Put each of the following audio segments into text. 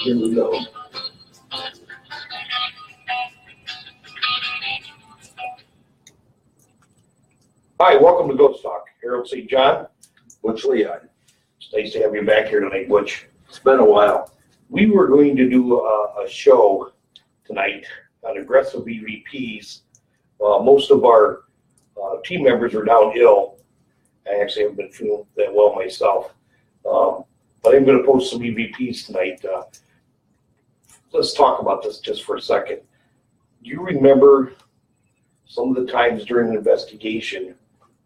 Here we go. Hi, welcome to Ghost Talk. Harold St. John. Butch Leon. It's nice to have you back here tonight, Butch. It's been a while. We were going to do a show tonight on aggressive EVPs. Most of our team members are down ill. I actually haven't been feeling that well myself. But I'm going to post some EVPs tonight. Let's talk about this just for a second. Do you remember some of the times during the investigation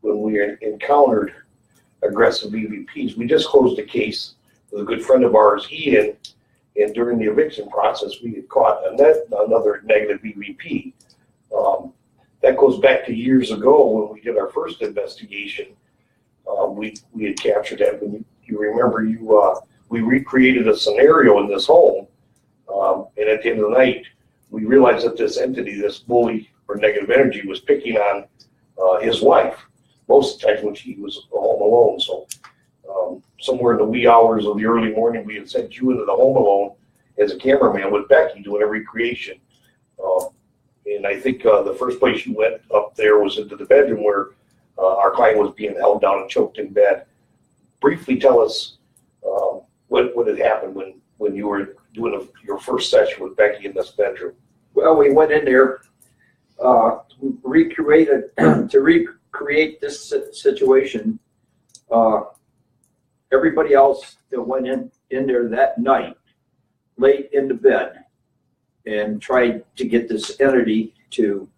when we encountered aggressive EVPs? We just closed a case with a good friend of ours, Ian, and during the eviction process, we had caught another negative EVP. That goes back to years ago when we did our first investigation. We had captured that. When you remember, we recreated a scenario in this home, and at the end of the night, we realized that this entity, this bully or negative energy, was picking on his wife most of the times when she was home alone. So somewhere in the wee hours of the early morning, we had sent you into the home alone as a cameraman with Becky doing a recreation. And I think the first place you went up there was into the bedroom where our client was being held down and choked in bed. Briefly tell us what had happened when you were doing your first session with Becky in this bedroom. Well, we went in there to recreate this situation. Everybody else that went in there that night laid in the bed and tried to get this entity to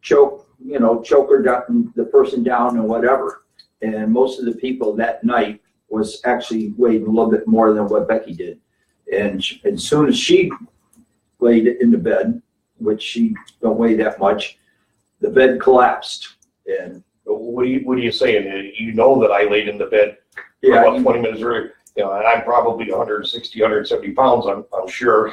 choke her down, the person down and whatever. And most of the people that night was actually weighed a little bit more than what Becky did. And as soon as she laid in the bed, which she don't weigh that much, the bed collapsed. And what are you saying? You know that I laid in the bed about 20 minutes earlier. And I'm probably 160, 170 pounds. I'm sure.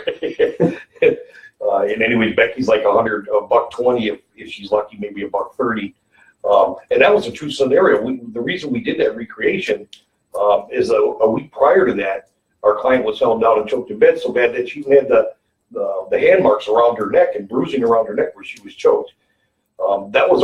And anyways, Becky's like $120 if she's lucky, maybe $130. And that was a true scenario. The reason we did that recreation is a week prior to that, our client was held down and choked in bed so bad that she even had the hand marks around her neck and bruising around her neck where she was choked. That was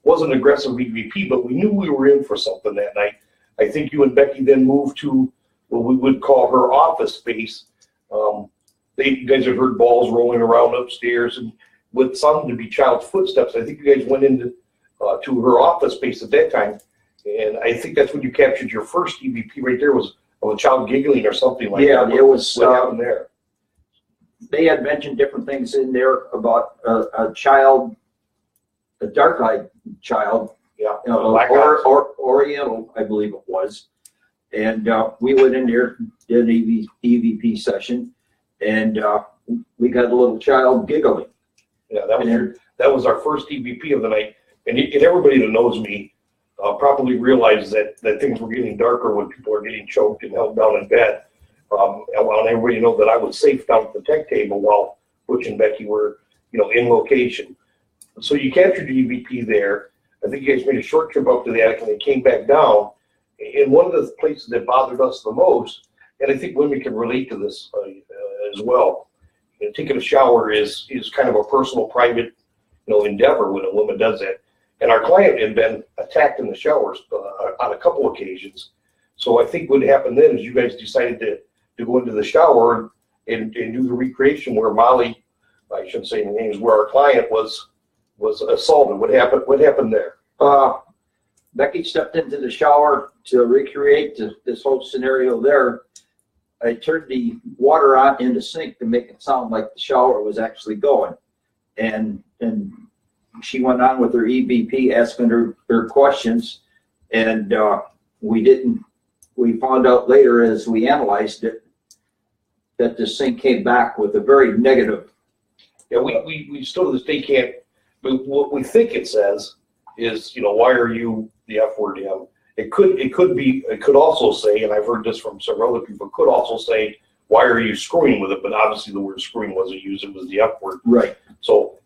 wasn't aggressive EVP, but we knew we were in for something that night. I think you and Becky then moved to what we would call her office space. You guys have heard balls rolling around upstairs, and with some to be child's footsteps. I think you guys went into to her office space at that time, and I think that's when you captured your first EVP right there, was of a child giggling or something like that. Yeah, it was. What happened there? They had mentioned different things in there about a child, a dark-eyed child, Oriental, I believe it was. And we went in there, did an EVP session, and we got a little child giggling. Yeah, that was our first EVP of the night. And everybody that knows me probably realizes that things were getting darker when people are getting choked and held down in bed. I want everybody to know that I was safe down at the tech table while Butch and Becky were, in location. So you captured the EVP there. I think you guys made a short trip up to the attic and they came back down. And one of the places that bothered us the most, and I think women can relate to this as well, taking a shower is kind of a personal, private, endeavor when a woman does that. And our client had been attacked in the showers on a couple occasions. So I think what happened then is you guys decided to go into the shower and do the recreation where Molly, I shouldn't say any names, where our client was assaulted. What happened there? Becky stepped into the shower to recreate this whole scenario there. I turned the water on in the sink to make it sound like the shower was actually going. And she went on with her EVP asking her questions. And we found out later as we analyzed it that the sink came back with a very negative. Yeah, we still to this day can't, but what we think it says is, why are you the F word, him? It could also say, and I've heard this from several other people, could also say, why are you screwing with it? But obviously the word screwing wasn't used, it was the F word. Right. So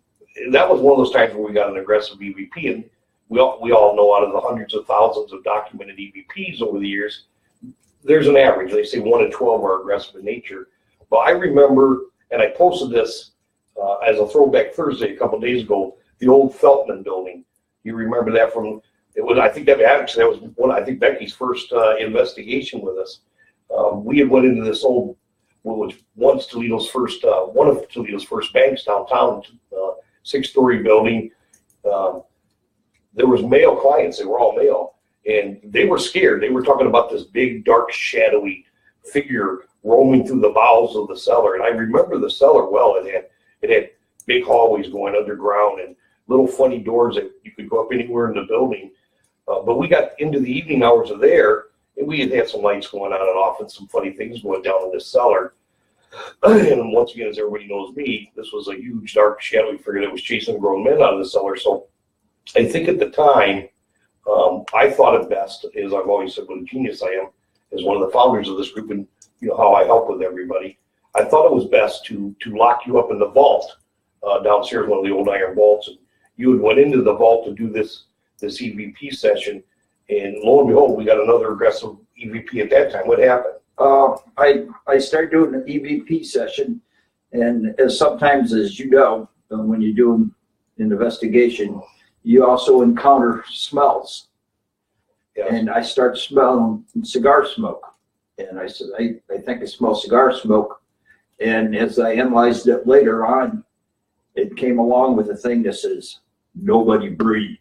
that was one of those times where we got an aggressive EVP, and we all know out of the hundreds of thousands of documented EVPs over the years, there's an average. They say 1 in 12 are aggressive in nature. But I remember, and I posted this as a throwback Thursday a couple days ago, the old Feltman building. You remember that from, it was, I think that actually that was one, I think Becky's first investigation with us. We had went into this old, what was once Toledo's first, one of Toledo's first banks downtown, 6-story building. There was male clients, they were all male, and they were scared. They were talking about this big, dark, shadowy figure roaming through the bowels of the cellar. And I remember the cellar well. It had big hallways going underground and little funny doors that you could go up anywhere in the building. But we got into the evening hours of there, and we had some lights going on and off and some funny things going down in this cellar. And once again, as everybody knows me, this was a huge, dark, shadowy figure that was chasing grown men out of the cellar. So I think at the time, I thought it best, as I've always said, what a genius I am, as one of the founders of this group, and you know how I help with everybody. I thought it was best to lock you up in the vault downstairs, one of the old iron vaults. And you had went into the vault to do this EVP session, and lo and behold, we got another aggressive EVP at that time. What happened? I started doing an EVP session, and as sometimes, as you know, when you're doing an investigation, you also encounter smells. Yes. And I started smelling cigar smoke. And I said, I think I smell cigar smoke. And as I analyzed it later on, it came along with a thing that says, nobody breathe.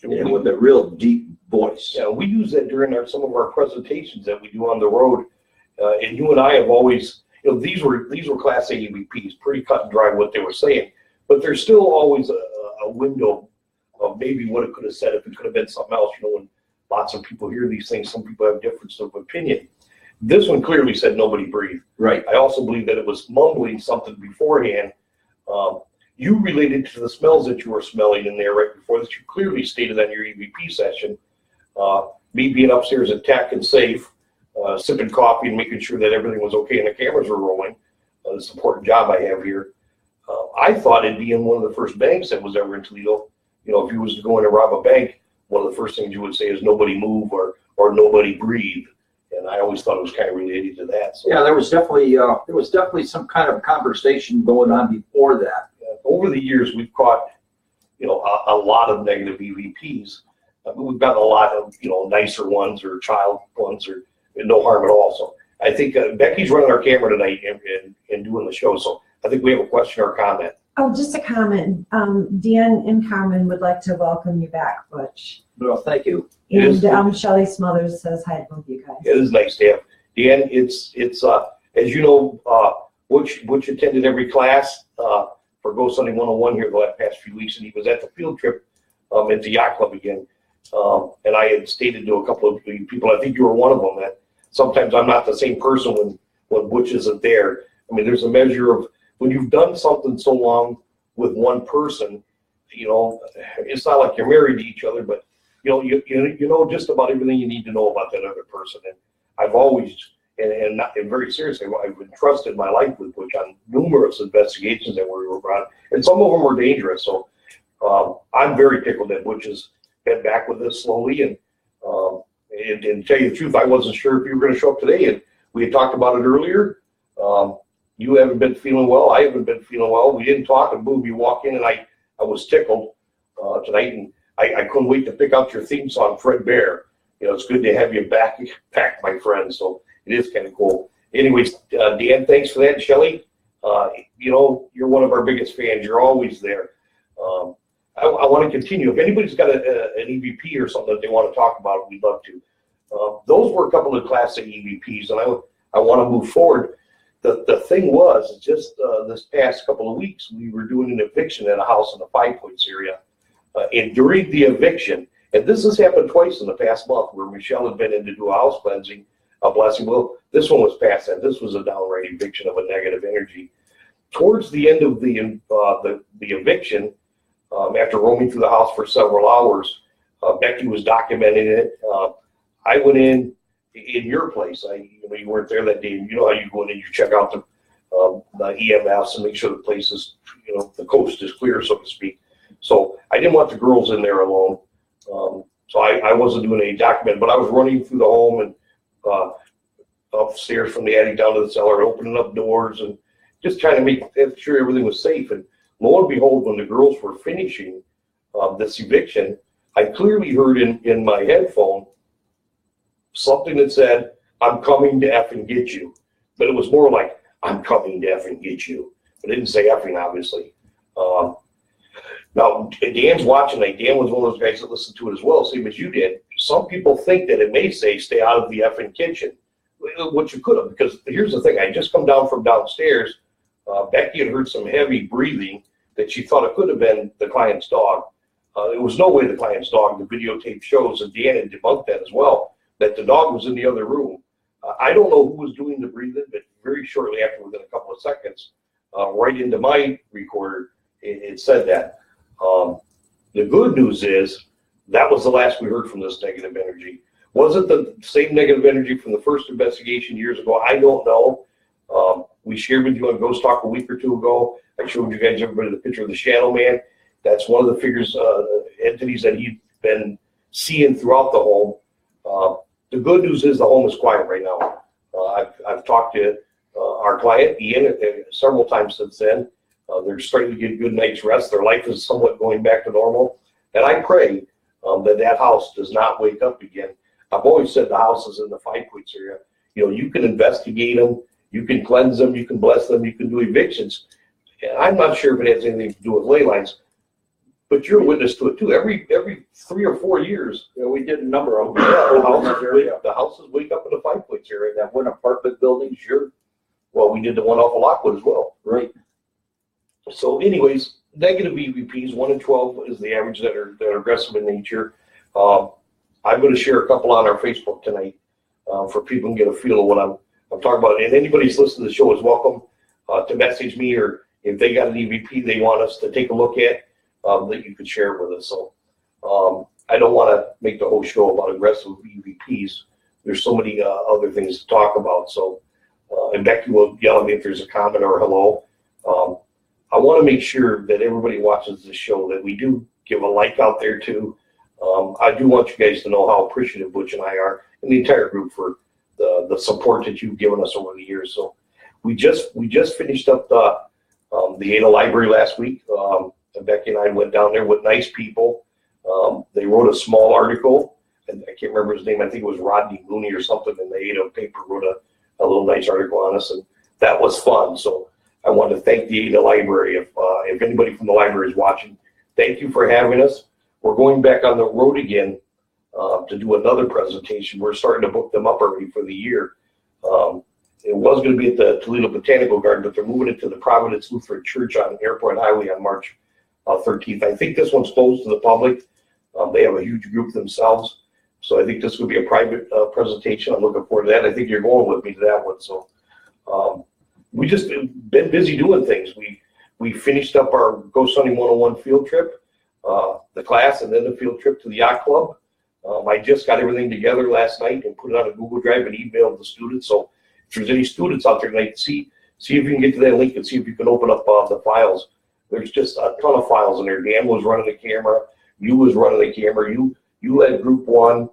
And with a real deep voice. Yeah, we use that during some of our presentations that we do on the road. And you and I have always, you know, these were Class A EVPs, pretty cut and dry what they were saying. But there's still always a window of maybe what it could have said if it could have been something else. You know, when lots of people hear these things, some people have difference of opinion. This one clearly said nobody breathe. Right. I also believe that it was mumbling something beforehand. You related to the smells that you were smelling in there right before that. You clearly stated on your EVP session. Me being upstairs at Tech and Safe, sipping coffee and making sure that everything was okay and the cameras were rolling. This important job I have here. I thought it'd be in one of the first banks that was ever in Toledo. You know, if you was to go in and rob a bank, one of the first things you would say is nobody move or nobody breathe. And I always thought it was kind of related to that. So, yeah, there was definitely some kind of conversation going on before that. Over the years, we've caught, you know, a lot of negative EVPs. We've gotten a lot of, you know, nicer ones or child ones or no harm at all. So I think Becky's running our camera tonight and doing the show. So I think we have a question or a comment. Oh, just a comment. Dan and Carmen would like to welcome you back, Butch. Well, thank you. And Shelley Smothers says hi to both you guys. It is nice to have. Dan, it's as you know, Butch attended every class for Go Sunday 101 here the past few weeks, and he was at the field trip at the yacht club again. And I had stated to a couple of people, I think you were one of them, that sometimes I'm not the same person when Butch isn't there. I mean, there's a measure of when you've done something so long with one person, you know, it's not like you're married to each other, but you know just about everything you need to know about that other person. And I've always, and very seriously, I've entrusted my life with Butch on numerous investigations that we were on, and some of them were dangerous. So I'm very tickled that Butch has been back with us slowly. And tell you the truth, I wasn't sure if you were going to show up today, and we had talked about it earlier. You haven't been feeling well. I haven't been feeling well. We didn't talk, and boom, you walk in, and I was tickled tonight, and I couldn't wait to pick out your theme song, Fred Bear. You know, it's good to have you back, my friend. So it is kind of cool. Anyways, Dan, thanks for that. Shelley, you know, you're one of our biggest fans. You're always there. I want to continue. If anybody's got an EVP or something that they want to talk about, we'd love to. Those were a couple of Class A EVPs, and I want to move forward. The thing was, just this past couple of weeks, we were doing an eviction at a house in the Five Points area. And during the eviction, and this has happened twice in the past month, where Michelle had been in to do a house cleansing, a blessing. Well, this one was past that. This was a downright eviction of a negative energy. Towards the end of the eviction, after roaming through the house for several hours, Becky was documenting it. I went in your place. You weren't there that day. You know how you go in and you check out the EMFs and make sure the place is, you know, the coast is clear, so to speak. So I didn't want the girls in there alone. So I wasn't doing any document, but I was running through the home and upstairs from the attic down to the cellar, opening up doors and just trying to make sure everything was safe. And lo and behold, when the girls were finishing this eviction, I clearly heard in my headphone something that said, "I'm coming to effing get you." But it was more like, "I'm coming to effing get you." But it didn't say effing, obviously. Now, Dan's watching. Like, Dan was one of those guys that listened to it as well, same as you did. Some people think that it may say, "Stay out of the effing kitchen," which you could have, because here's the thing. I just come down from downstairs. Becky had heard some heavy breathing that she thought it could have been the client's dog. It was no way the client's dog. The videotape shows, and Dan had debunked that as well, that the dog was in the other room. I don't know who was doing the breathing, but very shortly after, within a couple of seconds, right into my recorder, it said that. The good news is that was the last we heard from this negative energy. Was it the same negative energy from the first investigation years ago? I don't know. We shared with you on Ghost Talk a week or two ago. I showed you guys, everybody, the picture of the Shadow Man. That's one of the figures, entities that he'd been seeing throughout the home. The good news is the home is quiet right now. I've talked to our client, Ian, several times since then. They're starting to get a good night's rest. Their life is somewhat going back to normal. And I pray that house does not wake up again. I've always said the houses in the Five Points area, you can investigate them, you can cleanse them, you can bless them, you can do evictions. And I'm not sure if it has anything to do with ley lines, but you're a witness to it too. Every 3 or 4 years, We did a number of them. the houses wake up in the Five Points area. That one apartment building, sure. Well, we did the one off of Lockwood as well. Right. So anyways, negative EVPs, 1 in 12 is the average that are aggressive in nature. I'm going to share a couple on our Facebook tonight for people to get a feel of what I'm talking about. And anybody who's listening to the show is welcome to message me, or if they got an EVP they want us to take a look at, that you could share it with us. So I don't want to make the whole show about aggressive EVPs. There's so many other things to talk about. So, and Becky will yell at me if there's a comment or a hello. I want to make sure that everybody watches this show, that we do give a like out there too. I do want you guys to know how appreciative Butch and I are, and the entire group, for the support that you've given us over the years. So we just finished up the Ada Library last week. Becky and I went down there with nice people. They wrote a small article, and I can't remember his name. I think it was Rodney Mooney or something, and the Ada paper wrote a little nice article on us, and that was fun. So I want to thank the Ada Library. If anybody from the library is watching, thank you for having us. We're going back on the road again to do another presentation. We're starting to book them up already for the year. It was going to be at the Toledo Botanical Garden, but they're moving it to the Providence Lutheran Church on Airport Highway on March 13th. I think this one's closed to the public. They have a huge group themselves. So I think this would be a private presentation. I'm looking forward to that. I think you're going with me to that one. So we just been busy doing things. We finished up our Ghost Hunting 101 field trip, the class, and then the field trip to the yacht club. I just got everything together last night and put it on a Google Drive and emailed the students. So if there's any students out there tonight, see if you can get to that link and see if you can open up the files. There's just a ton of files in there. Dan was running the camera. You was running the camera. You led group 1.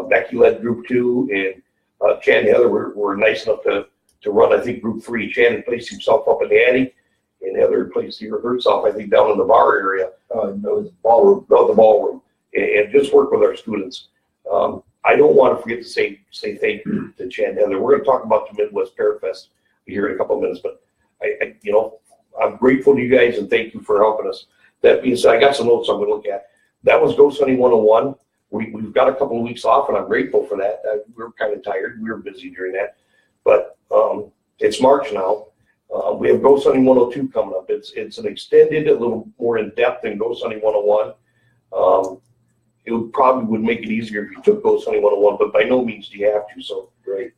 Becky led group 2, and Chad and Heather were nice enough to run, I think, group 3. Chad had placed himself up in the attic, and Heather placed herself, I think, down in the bar area. No, it was the ballroom. No, the ballroom, and just work with our students. I don't want to forget to say thank you to Chad and Heather. We're going to talk about the Midwest Parrot Fest here in a couple of minutes, but I'm grateful to you guys and thank you for helping us. That being said, I got some notes I'm going to look at. That was Ghost Hunting 101. We've got a couple of weeks off, and I'm grateful for that. We were kind of tired. We were busy during that, but it's March now. We have Ghost Hunting 102 coming up. It's an extended, a little more in depth than Ghost Hunting 101. It probably would make it easier if you took Ghost Hunting 101, but by no means do you have to. So, great.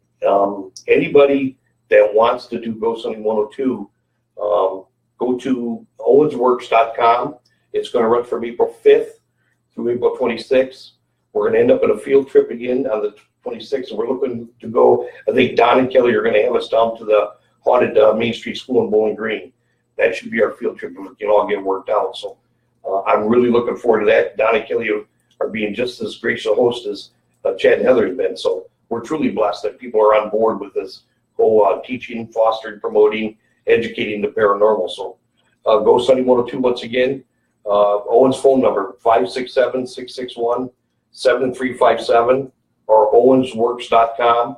Anybody that wants to do Ghost Hunting 102, go to owensworks.com. It's going to run from April 5th through April 26th. We're going to end up in a field trip again on the 26th, and we're looking to go. I think Don and Kelly are going to have us down to the haunted Main Street School in Bowling Green. That should be our field trip, and we can all get worked out. So I'm really looking forward to that. Don and Kelly are being just as gracious a host as Chad and Heather has been. So we're truly blessed that people are on board with this whole teaching, fostering, promoting, educating the paranormal. So go Sunny 102 once again. Owen's phone number, 567-661-7357 or owensworks.com.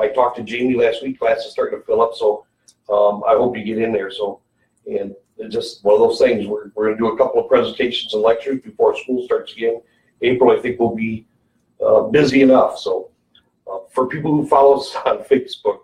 I talked to Jamie last week. Class is starting to fill up, so I hope you get in there. So, and it's just one of those things. We're going to do a couple of presentations and lectures before school starts again. April, I think, will be busy enough. So, for people who follow us on Facebook,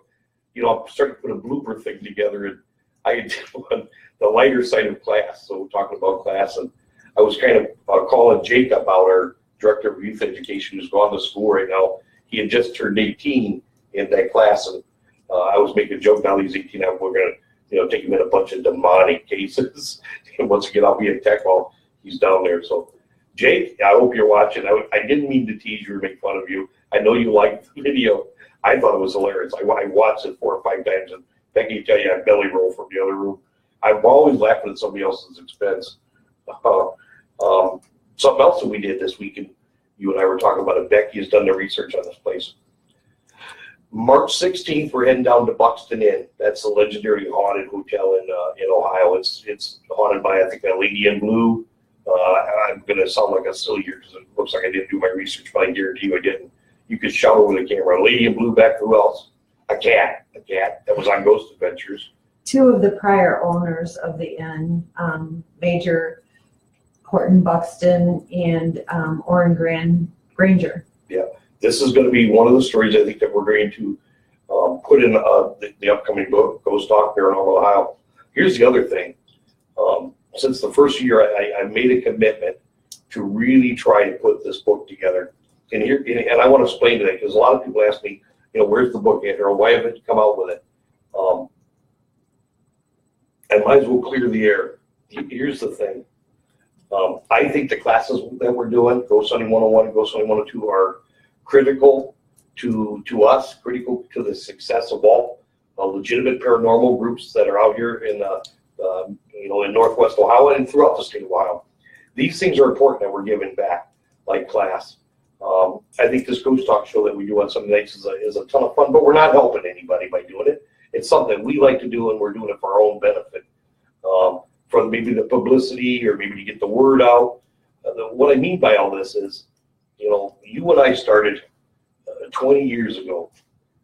you know, I'm starting to put a blooper thing together, and I did one, the lighter side of class. So, we're talking about class, and I was kind of calling Jake about our director of youth education who's gone to school right now. He had just turned 18 in that class, and I was making a joke. Now he's 18, we're going to, you know, take him in a bunch of demonic cases. And once again, I'll be in tech while he's down there. So, Jake, I hope you're watching. I didn't mean to tease you or make fun of you. I know you liked the video. I thought it was hilarious. I watched it 4 or 5 times, and Becky tell you I belly roll from the other room. I'm always laughing at somebody else's expense. Something else that we did this week, and you and I were talking about it. Becky has done the research on this place. March 16th, we're heading down to Buxton Inn. That's the legendary haunted hotel in Ohio. It's haunted by, I think, a lady in blue. I'm going to sound like a silly here because it looks like I didn't do my research, but I guarantee you I didn't. You could shout over the camera. A lady in blue back, who else? A cat. That was on Ghost Adventures. 2 of the prior owners of the inn, Major Horton Buxton and Orrin Granger. Yeah. This is going to be one of the stories I think that we're going to put in the upcoming book, Ghost Talk Paranormal Ohio. Here's the other thing. Since the first year, I made a commitment to really try to put this book together. And I want to explain today because a lot of people ask me, you know, where's the book at, Harold? Why haven't you come out with it? I might as well clear the air. Here's the thing. I think the classes that we're doing, Go Sunny 101 and Go Sunny 102, are critical to us, critical to the success of all legitimate paranormal groups that are out here in in Northwest Ohio and throughout the state of Ohio. These things are important that we're giving back, like class. I think this Ghost Talk show that we do on Sunday nights is a ton of fun, but we're not helping anybody by doing it. It's something that we like to do, and we're doing it for our own benefit. For maybe the publicity or maybe to get the word out. What I mean by all this is, you know, you and I started 20 years ago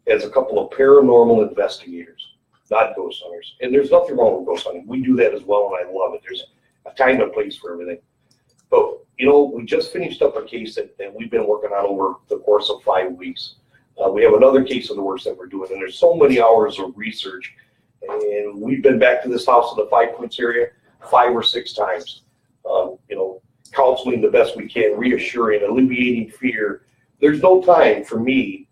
as a couple of paranormal investigators, not ghost hunters. And there's nothing wrong with ghost hunting. We do that as well, and I love it. There's a time and place for everything. But, you know, we just finished up a case that we've been working on over the course of 5 weeks. We have another case of the works that we're doing, and there's so many hours of research. And we've been back to this house in the 5 Points area 5 or 6 times. You know, counseling the best we can, reassuring, alleviating fear. There's no time for me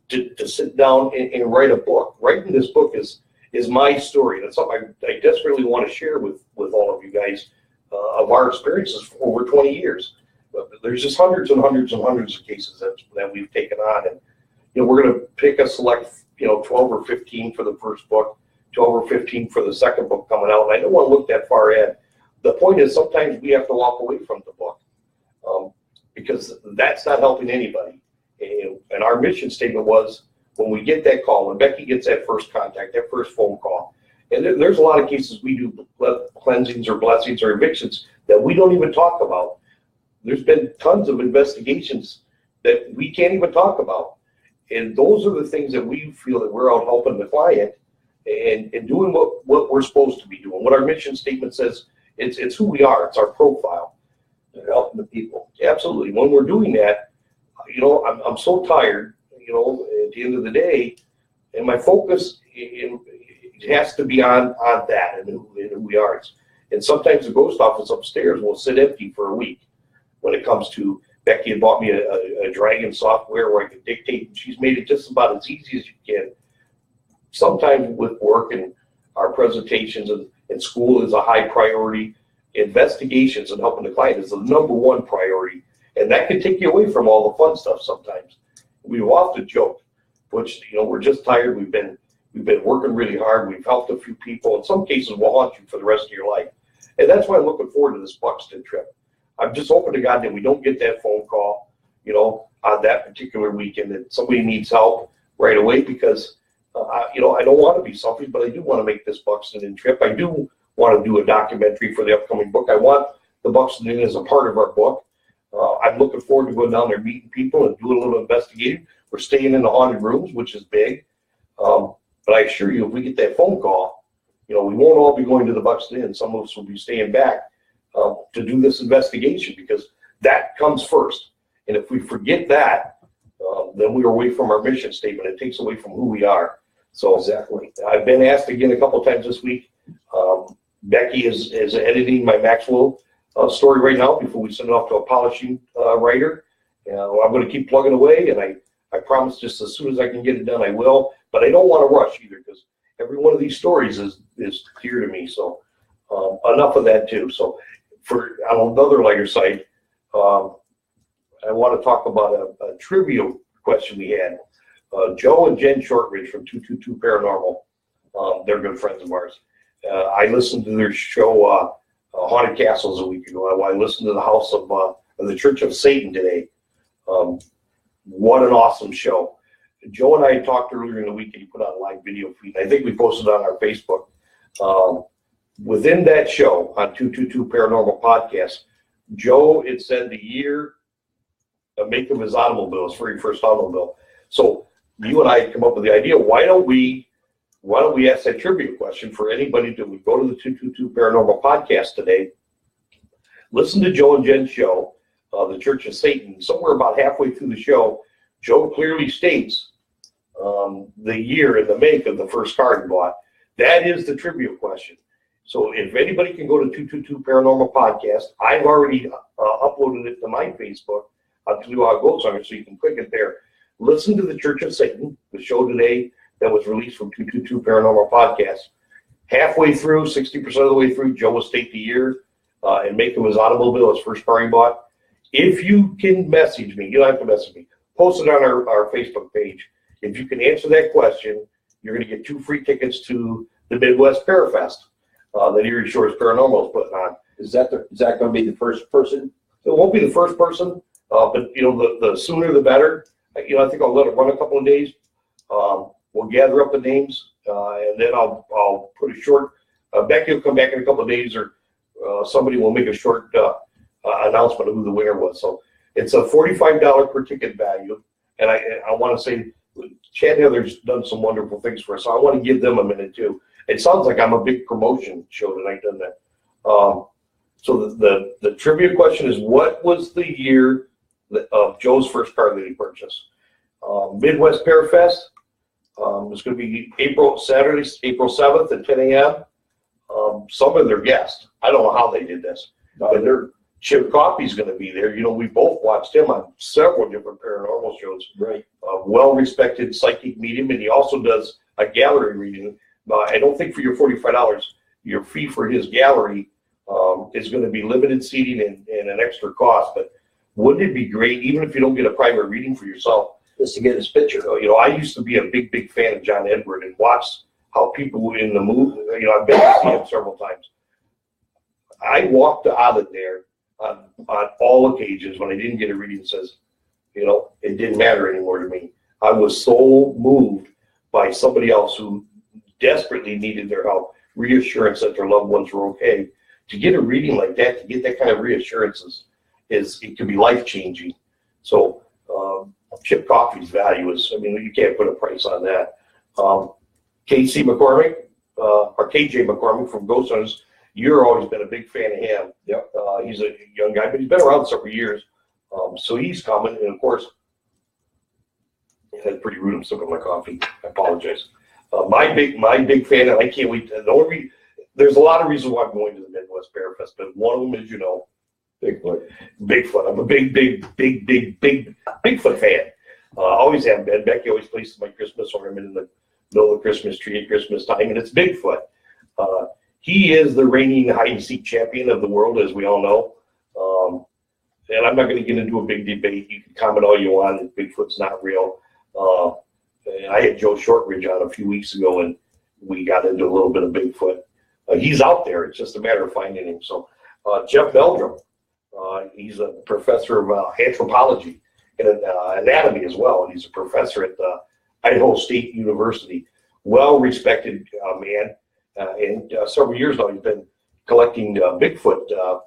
to sit down and write a book. Writing this book is my story. That's something I desperately want to share with all of you guys of our experiences for over 20 years. But there's just hundreds and hundreds and hundreds of cases that we've taken on. And, you know, we're going to pick a select, 12 or 15 for the first book, 12 or 15 for the second book coming out. And I don't want to look that far ahead. The point is sometimes we have to walk away from the book because that's not helping anybody. And our mission statement was when we get that call, when Becky gets that first contact, that first phone call, and there's a lot of cases we do cleansings or blessings or evictions that we don't even talk about. There's been tons of investigations that we can't even talk about. And those are the things that we feel that we're out helping the client and doing what we're supposed to be doing. What our mission statement says, it's who we are. It's our profile. They're helping the people. Absolutely. When we're doing that, I'm so tired, at the end of the day, and my focus it has to be on that and who we are. And sometimes the ghost office upstairs will sit empty for a week when it comes to, Becky had bought me a Dragon software where I could dictate, and she's made it just about as easy as you can. Sometimes with work and our presentations and school is a high priority. Investigations and helping the client is the #1 priority. And that can take you away from all the fun stuff sometimes. We've often joked, which, we're just tired. We've been working really hard. We've helped a few people. In some cases, we'll haunt you for the rest of your life. And that's why I'm looking forward to this Buxton trip. I'm just hoping to God that we don't get that phone call. on that particular weekend that somebody needs help right away because, I don't want to be selfish, but I do want to make this Buxton Inn trip. I do want to do a documentary for the upcoming book. I want the Buxton Inn as a part of our book. I'm looking forward to going down there, meeting people and doing a little investigating. We're staying in the haunted rooms, which is big. But I assure you, if we get that phone call, we won't all be going to the Buxton Inn. Some of us will be staying back to do this investigation because that comes first. And if we forget that, then we are away from our mission statement. It takes away from who we are. So Exactly. I've been asked again a couple of times this week. Becky is editing my Maxwell story right now before we send it off to a polishing writer. I'm going to keep plugging away, and I promise just as soon as I can get it done, I will. But I don't want to rush either because every one of these stories is dear to me. So enough of that too. So on another lighter side, I want to talk about a trivial question we had. Joe and Jen Shortridge from 222 Paranormal, they're good friends of ours. I listened to their show, Haunted Castles, a week ago. I listened to the House of the Church of Satan today. What an awesome show. Joe and I had talked earlier in the week, and he put on a live video feed. I think we posted on our Facebook. Within that show on 222 Paranormal Podcast, Joe, it said the year of make of his automobile, his very first automobile. So you and I had come up with the idea, why don't we ask that trivia question for anybody that would go to the 222 Paranormal Podcast today, listen to Joe and Jen's show, the Church of Satan. Somewhere about halfway through the show, Joe clearly states the year and the make of the first car he bought. That is the trivia question. So if anybody can go to 222 Paranormal Podcast, I've already uploaded it to my Facebook. I'll tell you how it goes on it, so you can click it there. Listen to the Church of Satan, the show today that was released from 222 Paranormal Podcast. Halfway through, 60% of the way through, Joe will state the year and make of his automobile, his first car he bought. If you can message me, you don't have to message me, post it on our Facebook page. If you can answer that question, you're going to get 2 free tickets to the Midwest Parafest that Erie Shores Paranormal is putting on. Is that going to be the first person? It won't be the first person, but the sooner the better. I think I'll let it run a couple of days. We'll gather up the names, and then I'll put a short. Becky will come back in a couple of days, or somebody will make a short announcement of who the winner was. So it's a $45 per ticket value, and I want to say Chad Heather's done some wonderful things for us. So I want to give them a minute too. It sounds like I'm a big promotion show tonight, doesn't it? So the trivia question is, what was the year of Joe's first car that he purchased? Midwest Parafest. It's going to be Saturday, April 7th at 10 a.m. Some of their guests, I don't know how they did this, but Chip Coffey's going to be there. We both watched him on several different paranormal shows. Right. Well-respected psychic medium, and he also does a gallery reading. I don't think for your $45, your fee for his gallery is going to be limited seating and an extra cost. But wouldn't it be great, even if you don't get a private reading for yourself, just to get his picture? I used to be a big fan of John Edward and watch how people in the movie, I've been to see him several times. I walked out of there on all occasions when I didn't get a reading, says, it didn't matter anymore to me. I was so moved by somebody else who desperately needed their help, reassurance that their loved ones were okay. To get a reading like that, to get that kind of reassurances, it can be life-changing. So Chip Coffey's value is, you can't put a price on that. KC McCormick, or KJ McCormick from Ghost Hunters, you've always been a big fan of him. Yep. He's a young guy, but he's been around several years. So he's coming, and of course, that's pretty rude. I'm sipping my coffee. I apologize. My big fan, and I can't wait. There's a lot of reasons why I'm going to the Midwest Parafest, but one of them is, Bigfoot. I'm a big Bigfoot fan. Always have been. Becky always places my Christmas ornament in the middle of the Christmas tree at Christmas time, and it's Bigfoot. He is the reigning hide-and-seek champion of the world, as we all know. And I'm not going to get into a big debate. You can comment all you want that Bigfoot's not real. And I had Joe Shortridge on a few weeks ago, and we got into a little bit of Bigfoot. He's out there. It's just a matter of finding him. So Jeff Meldrum, he's a professor of anthropology. and anatomy as well. And he's a professor at Idaho State University. Well-respected man. And several years now, he's been collecting Bigfoot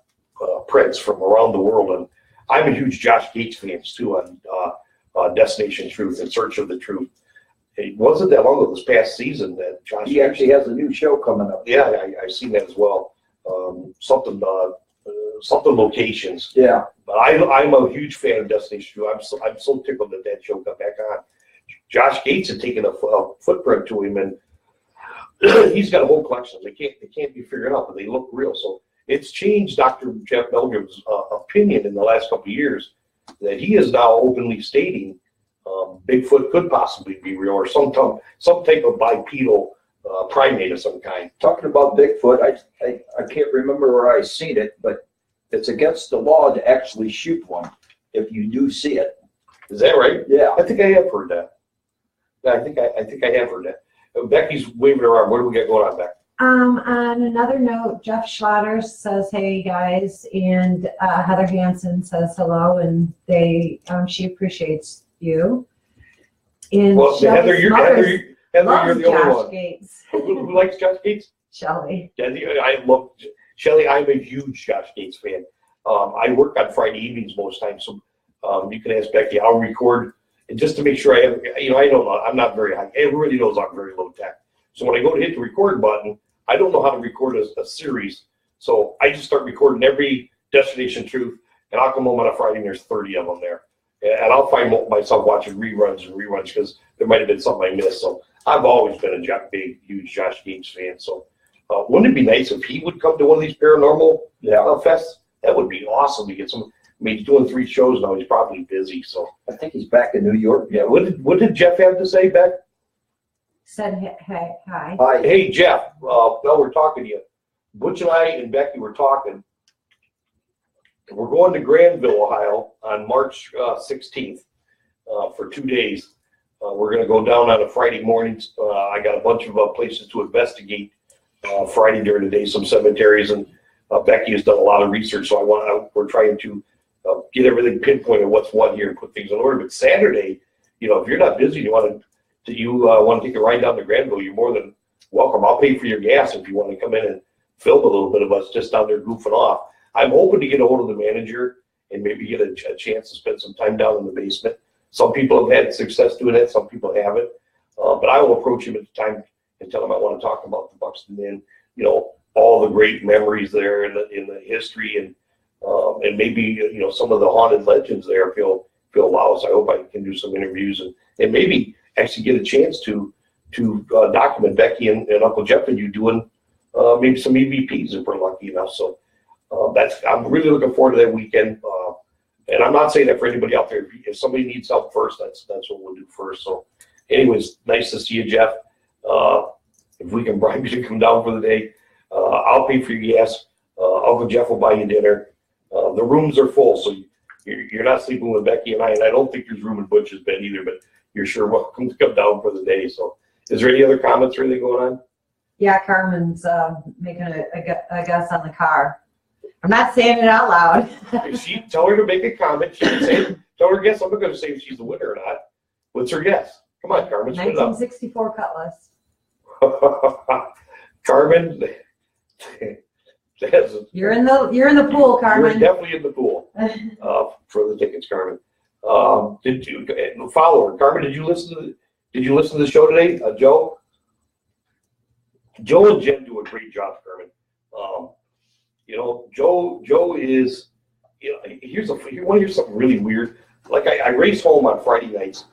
prints from around the world. And I'm a huge Josh Gates fan too on Destination Truth, In Search of the Truth. It wasn't that long ago this past season that Josh. He actually has a new show coming up. Yeah, I've seen that as well. Something locations. Yeah. But I'm a huge fan of Destination Truth. I'm so tickled that that show got back on. Josh Gates had taken a footprint to him, and he's got a whole collection. They can't be figured out, but they look real. So it's changed Dr. Jeff Meldrum's opinion in the last couple of years that he is now openly stating Bigfoot could possibly be real, or some type of bipedal primate of some kind. Talking about Bigfoot, I can't remember where I seen it, but it's against the law to actually shoot one if you do see it. Is that right? Yeah. I think I have heard that. I think I have heard that. Becky's waving around. What do we got going on, Beck? On another note, Jeff Schlatter says, "Hey guys," and Heather Hansen says hello, and she appreciates you. And Well, Heather, you're the only Josh one. Gates. Who likes Josh Gates? Shelley. Yeah, I love Shelley. I'm a huge Josh Gates fan. I work on Friday evenings most times, so you can ask Becky. I'll record, and just to make sure I have, I don't know. I'm not very high. Everybody knows I'm very low tech. So when I go to hit the record button, I don't know how to record a series. So I just start recording every Destination Truth, and I'll come home on a Friday and there's 30 of them there. And I'll find myself watching reruns because there might have been something I missed. So I've always been a big, huge Josh Gates fan. So wouldn't it be nice if he would come to one of these paranormal fests? That would be awesome to get some. I mean, he's doing 3 shows now. He's probably busy. So I think he's back in New York. yeah. What did Jeff have to say, Beck? Said hey, hi. Hi. Hey, Jeff. Well, we're talking to you. Butch and I and Becky were talking. We're going to Granville, Ohio on March 16th for 2 days. We're going to go down on a Friday morning. I got a bunch of places to investigate Friday during the day, some cemeteries, and Becky has done a lot of research, so we're trying to get everything pinpointed what's what here and put things in order. But Saturday, if you're not busy, you want to take a ride down to Granville, you're more than welcome. I'll pay for your gas if you want to come in and film a little bit of us just down there goofing off. I'm hoping to get a hold of the manager and maybe get a chance to spend some time down in the basement. Some people have had success doing that, some people haven't. But I will approach him at the time and tell him I want to talk about the Buxton Inn, all the great memories there in the history and maybe some of the haunted legends there if he'll allow us. I hope I can do some interviews and maybe actually get a chance to document Becky and Uncle Jeff and you doing maybe some EVPs if we're lucky enough. So I'm really looking forward to that weekend. And I'm not saying that for anybody out there. If somebody needs help first, that's what we'll do first. So anyways, nice to see you, Jeff. If we can bribe you to come down for the day, I'll pay for your gas. Uncle Jeff will buy you dinner. The rooms are full, so you're not sleeping with Becky and I don't think there's room in Butch's bed either, but you're sure welcome to come down for the day. So is there any other comments or anything going on? Yeah, Carmen's making a guess on the car. I'm not saying it out loud. If she tell her to make a comment, she can say, tell her guess. I'm not going to say if she's the winner or not. What's her guess? Come on, Carmen. 1964 Cutlass. Carmen, you're in the pool, Carmen. You're definitely in the pool for the tickets, Carmen. Did you follow her, Carmen? Did you listen to the show today, Joe? Joe and Jen do a great job, Carmen. Joe is. Here's something really weird. Like I race home on Friday nights.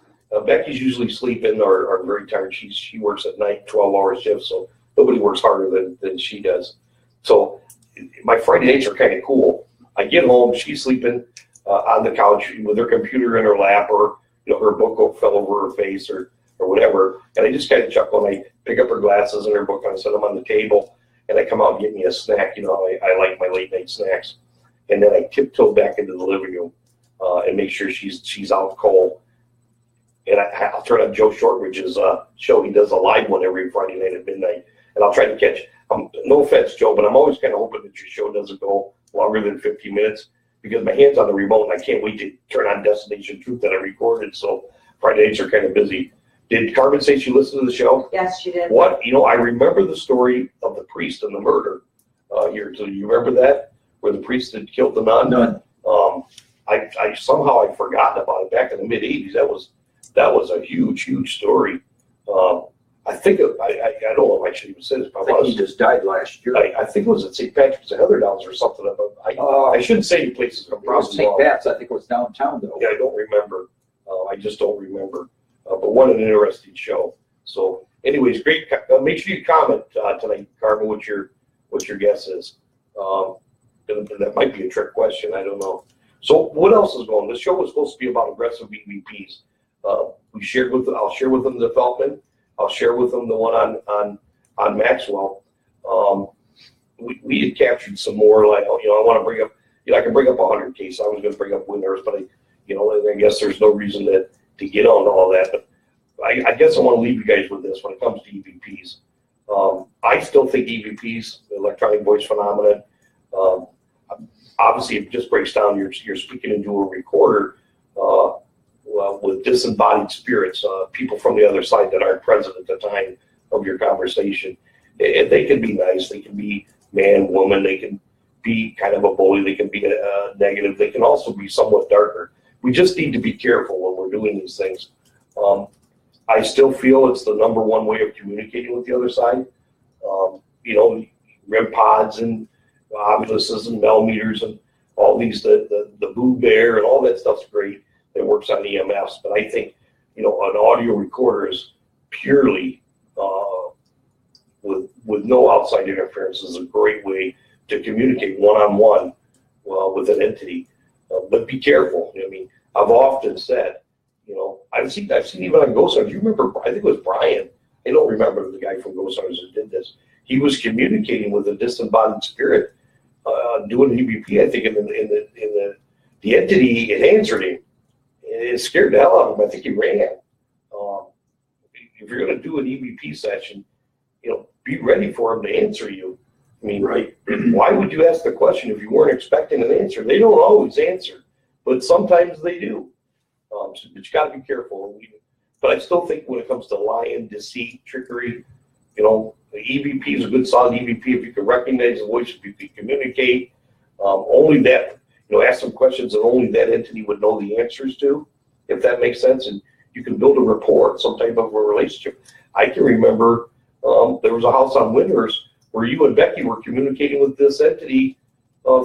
Becky's usually sleeping or very tired. She works at night, 12-hour shifts, so nobody works harder than she does. So my Friday nights are kind of cool. I get home, she's sleeping on the couch with her computer in her lap, or her book fell over her face or whatever, and I just kind of chuckle and I pick up her glasses and her book and I set them on the table and I come out and get me a snack. I like my late night snacks, and then I tiptoe back into the living room and make sure she's out cold. And I'll turn on Joe Shortridge's show. He does a live one every Friday night at midnight, and I'll try to catch. No offense, Joe, but I'm always kind of hoping that your show doesn't go longer than 15 minutes because my hand's on the remote and I can't wait to turn on Destination Truth that I recorded. So Fridays are kind of busy. Did Carmen say she listened to the show? Yes, she did. What, I remember the story of the priest and the murder here. So you remember that, where the priest had killed the nun? None. I somehow I'd forgotten about it back in the mid-'80s. That was a huge story. I think I don't know if I should even say this, but I think he just died last year. I think it was at St. Patrick's at Heatherdowns or something. I shouldn't say any places. I'm It was probably St. wrong. Pat's. I think it was downtown though. Yeah, I don't remember. I just don't remember. But what an interesting show. So, anyways, great. Make sure you comment tonight, Carmen, what your guess is. That might be a trick question. I don't know. So, what else is going on? The show was supposed to be about aggressive EVPs. I'll share with them the development. I'll share with them the one on Maxwell. We had captured some more. Like, I want to bring up. I can bring up 100 cases. I was going to bring up winners, but I guess there's no reason to get on all that. But I guess I want to leave you guys with this when it comes to EVPs. I still think EVPs, the electronic voice phenomenon, obviously it just breaks down. You're speaking into a recorder with disembodied spirits, people from the other side that aren't present at the time of your conversation. And they can be nice. They can be man, woman. They can be kind of a bully. They can be negative. They can also be somewhat darker. We just need to be careful when we're doing these things. I still feel it's the number one way of communicating with the other side. REM pods and oviduses and millimeters and all these, the Boo Bear and all that stuff's great. That works on EMFs, but I think, an audio recorder is purely with no outside interference is a great way to communicate one-on-one with an entity. But be careful. I've often said, I've seen even on Ghost Hunters. You remember? I think it was Brian. I don't remember the guy from Ghost Hunters that did this. He was communicating with a disembodied spirit, doing an EVP. I think in the entity it answered him. It scared the hell out of him. I think he ran. If you're going to do an EVP session, be ready for him to answer you. Right. Why would you ask the question if you weren't expecting an answer? They don't always answer, but sometimes they do. But you got to be careful. But I still think when it comes to lying, deceit, trickery, the EVP is a good solid EVP if you can recognize the voice, if you can communicate. Only that, ask some questions that only that entity would know the answers to, if that makes sense. And you can build a rapport, some type of a relationship. I can remember there was a house on Windhurst where you and Becky were communicating with this entity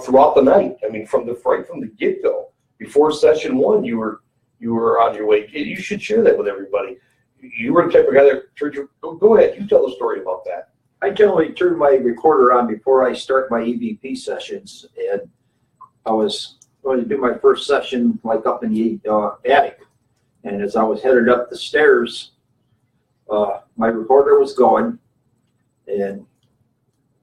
throughout the night. From the get-go. Before session one, you were on your way. You should share that with everybody. You were the type of guy that, go ahead, you tell the story about that. I generally turn my recorder on before I start my EVP sessions, and I was going to do my first session up in the attic, and as I was headed up the stairs, my recorder was going, and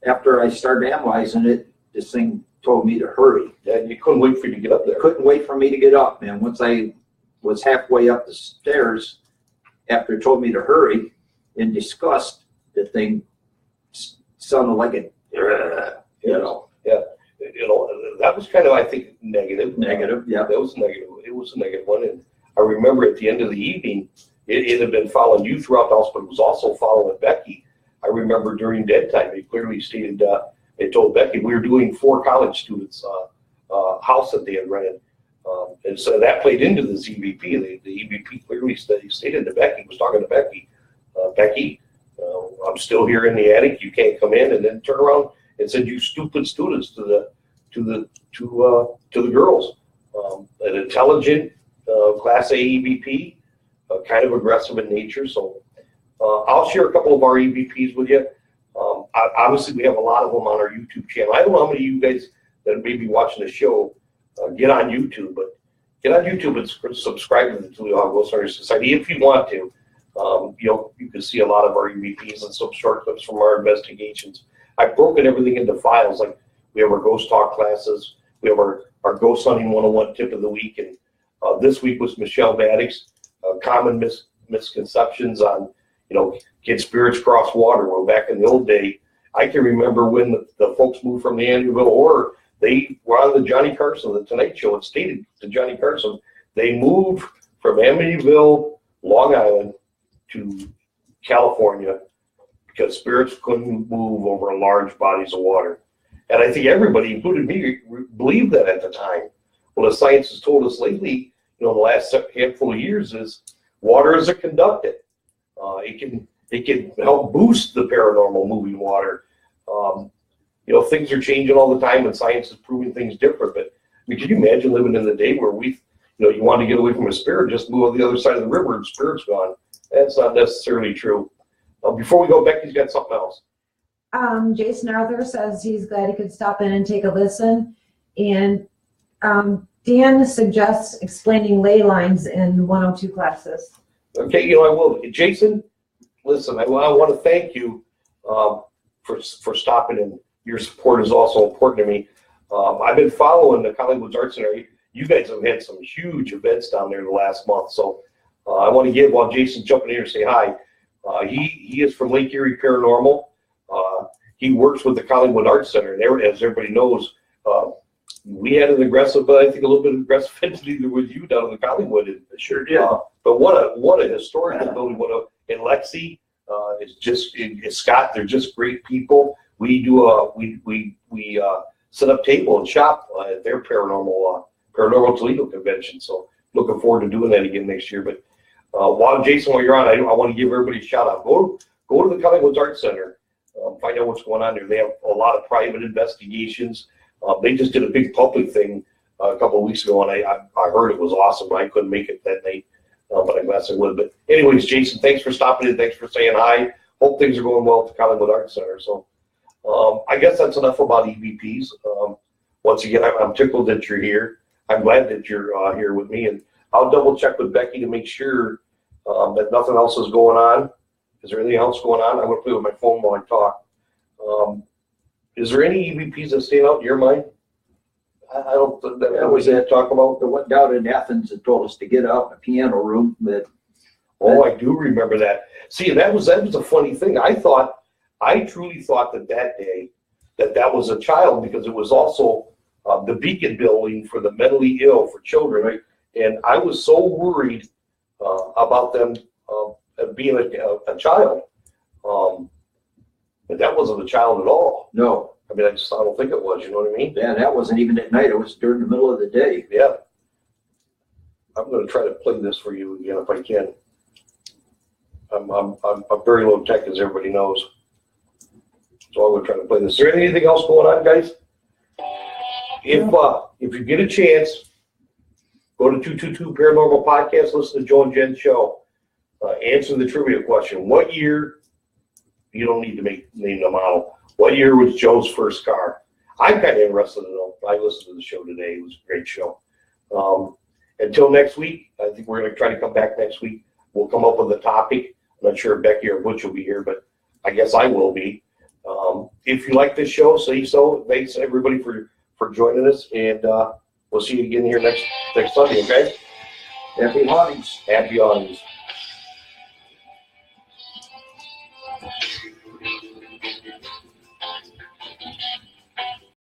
after I started analyzing it, this thing told me to hurry. Yeah, you couldn't wait for you to get up there. Couldn't wait for me to get up, man. Once I was halfway up the stairs, after it told me to hurry, in disgust, the thing sounded like a, Yeah. That was kind of, I think, negative. Negative, yeah. That was negative. It was a negative one. And I remember at the end of the evening, it had been following you throughout the house, but it was also following Becky. I remember during dead time, they clearly stated, they told Becky, we were doing 4 college students' house that they had rented. And so that played into this EVP. The EVP clearly stated to Becky, was talking to Becky, Becky, I'm still here in the attic. You can't come in. And then turn around and said, "You stupid students," to the girls. An intelligent Class A EVP, kind of aggressive in nature. So I'll share a couple of our EVPs with you. Obviously, we have a lot of them on our YouTube channel. I don't know how many of you guys that may be watching the show get on YouTube, but get on YouTube and subscribe to the Toledo Ghost Hunters Society if you want to. You can see a lot of our EVPs and some short clips from our investigations. I've broken everything into files. Like we have our ghost talk classes, we have our ghost hunting 101 tip of the week, and this week was Michelle Maddox, common misconceptions on can spirits cross water. Well, back in the old day, I can remember when the folks moved from the Andersonville, or they were on the Johnny Carson, the Tonight Show, and stated to Johnny Carson, they moved from Amityville, Long Island to California because spirits couldn't move over large bodies of water. And I think everybody, including me, believed that at the time. Well, the science has told us lately, the last handful of years, is water is a conductant. It can help boost the paranormal moving water. Things are changing all the time, and science is proving things different. But can you imagine living in the day where you want to get away from a spirit, just move on the other side of the river and the spirit's gone? That's not necessarily true. Before we go, Becky's got something else. Jason Arthur says he's glad he could stop in and take a listen. And Dan suggests explaining ley lines in 102 classes. Okay, I will. Jason, listen, I want to thank you for stopping in. Your support is also important to me. I've been following the Collingwood Arts Center. You guys have had some huge events down there the last month. So I want to give, while Jason's jumping in here, say hi. He is from Lake Erie Paranormal. He works with the Collingwood Arts Center. And as everybody knows, we had an aggressive, I think a little bit of aggressive entity with you down in the Collingwood. It sure did. But what a historic building. And Lexi, Scott, they're just great people. We do we set up table and shop at their paranormal Toledo convention. So looking forward to doing that again next year. But Jason, while you're on, I want to give everybody a shout out. Go to the Collingwood Arts Center. Find out what's going on there. They have a lot of private investigations. They just did a big public thing a couple of weeks ago, and I heard it was awesome. I couldn't make it that night, but I'm glad I would. But anyways, Jason, thanks for stopping in. Thanks for saying hi. Hope things are going well at the Collingwood Arts Center. So I guess that's enough about EVPs. Once again, I'm tickled that you're here. I'm glad that you're here with me, and I'll double check with Becky to make sure that nothing else is going on. Is there anything else going on? I'm going to play with my phone while I talk. Is there any EVPs that stand out in your mind? I don't think that was it. Talk about the one down in Athens that told us to get out in the piano room. I do remember that. See, that was a funny thing. I truly thought that day that was a child, because it was also the Beacon building for the mentally ill for children, right? And I was so worried about them being a child. But that wasn't a child at all. No. I mean, I don't think it was, you know what I mean? Yeah, that wasn't even at night. It was during the middle of the day. Yeah. I'm going to try to play this for you again if I can. I'm very low tech, as everybody knows. So I'm going to try to play this. Is there anything else going on, guys? If you get a chance, go to 222 Paranormal Podcast, listen to Joe and Jen's show. Answer the trivia question. What year, you don't need to name the model, what year was Joe's first car? I'm kind of interested to know. I listened to the show today. It was a great show. Until next week, I think we're going to try to come back next week. We'll come up with a topic. I'm not sure if Becky or Butch will be here, but I guess I will be. If you like this show, say so. Thanks, everybody, for joining us, and we'll see you again here next Sunday, okay? Happy hauntings. Happy hauntings.